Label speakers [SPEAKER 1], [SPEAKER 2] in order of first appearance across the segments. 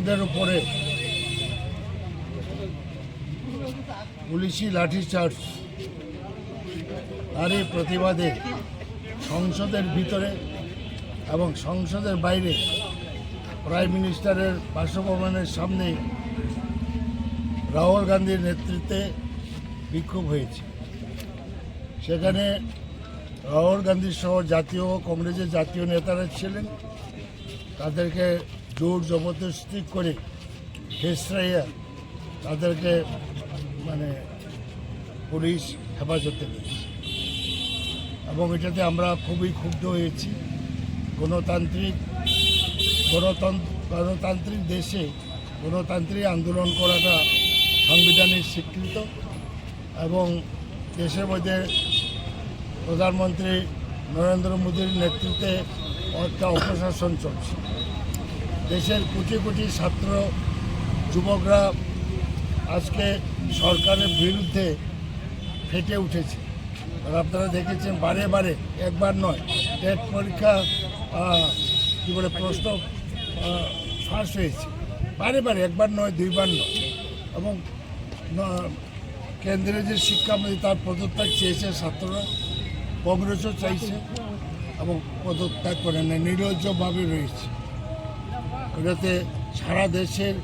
[SPEAKER 1] ছাত্রদের উপরে পুলিশি লাঠিচার্জ, তারই প্রতিবাদে সংসদের ভিতরে এবং সংসদের বাইরে প্রাইম মিনিস্টারের বাসভবনের সামনে রাহুল গান্ধীর নেতৃত্বে বিক্ষোভ হয়েছে। সেখানে রাহুল গান্ধী সহ জাতীয় কংগ্রেসের জাতীয় নেতারা ছিলেন। তাদেরকে জোর জবরদস্তি করে হেসরাইয়া তাদেরকে পুলিশ হেফাজতে নিয়েছে এবং এটাতে আমরা খুবই ক্ষুব্ধ হয়েছি। গণতান্ত্রিক দেশে গণতান্ত্রিক আন্দোলন করাটা সাংবিধানিক স্বীকৃত এবং দেশের মধ্যে প্রধানমন্ত্রী নরেন্দ্র মোদীর নেতৃত্বে একটা অপশাসন চলছে। দেশের কোটি কোটি ছাত্র যুবকরা আজকে সরকারের বিরুদ্ধে ফেটে উঠেছে। আর আপনারা দেখেছেন বারে বারে, একবার নয়, টেট পরীক্ষা প্রশ্ন ফাঁস হয়েছে বারে বারে, একবার নয়, দুইবার নয়। এবং কেন্দ্রের যে শিক্ষামন্ত্রী তার পদত্যাগ চেয়েছে ছাত্ররা, কংগ্রেসও চাইছে এবং পদত্যাগ করে না, নির্লজ্জভাবে রয়েছে। এটাতে সারা দেশের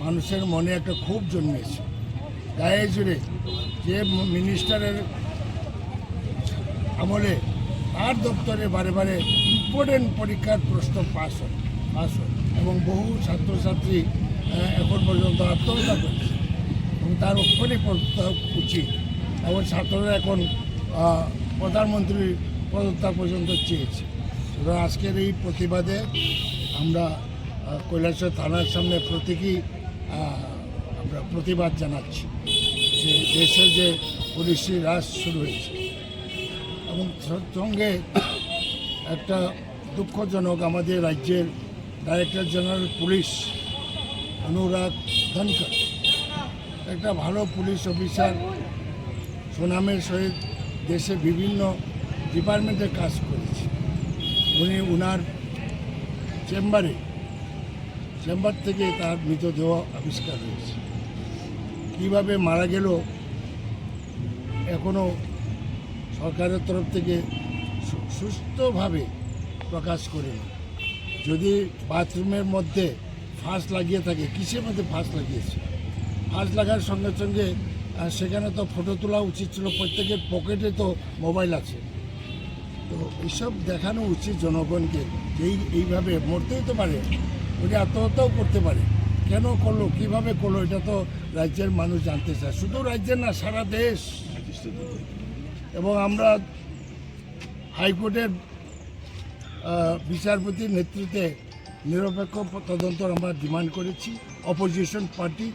[SPEAKER 1] মানুষের মনে একটা ক্ষোভ জন্মেছে। গায়ে জুড়ে যে মিনিস্টারের আমলে তার দপ্তরে বারে বারে ইম্পর্টেন্ট পরীক্ষার প্রশ্ন পাস হয় এবং বহু ছাত্রছাত্রী এখন পর্যন্ত আত্মহত্যা করেছে এবং তার উপরে পদত্যাগ উচিত। এবং ছাত্ররা এখন প্রধানমন্ত্রীর পদত্যাগ পর্যন্ত চেয়েছে। সুতরাং আজকের এই প্রতিবাদে আমরা কৈলাসহর থানার সামনে প্রতীকী আমরা প্রতিবাদ জানাচ্ছি যে দেশের যে পুলিশি রাজ শুরু হয়েছে। এবং সঙ্গে একটা দুঃখজনক, আমাদের রাজ্যের ডাইরেক্টর জেনারেল পুলিশ অনুরাগ ধনকর, একটা ভালো পুলিশ অফিসার, সুনামের সহিত দেশে বিভিন্ন ডিপার্টমেন্টে কাজ করেছে। উনি ওনার চেম্বার থেকে তার মৃতদেহ আবিষ্কার হয়েছে। কীভাবে মারা গেল এখনও সরকারের তরফ থেকে সুস্থভাবে প্রকাশ করেনি। যদি বাথরুমের মধ্যে ফাঁস লাগিয়ে থাকে, কিসের মধ্যে ফাঁস লাগিয়েছে? ফাঁস লাগার সঙ্গে সঙ্গে সেখানে তো ফটো তোলা উচিত ছিল। প্রত্যেকের পকেটে তো মোবাইল আছে। তো এইসব দেখানো উচিত জনগণকে যে এইভাবে মরতেই তো পারে, উনি আত্মহত্যাও করতে পারে। কেন করলো, কিভাবে করলো, এটা তো রাজ্যের মানুষ জানতে চায়। শুধু রাজ্যের না, সারা দেশ। এবং আমরা হাইকোর্টের বিচারপতির নেতৃত্বে নিরপেক্ষ তদন্ত আমরা ডিমান্ড করেছি। Opposition party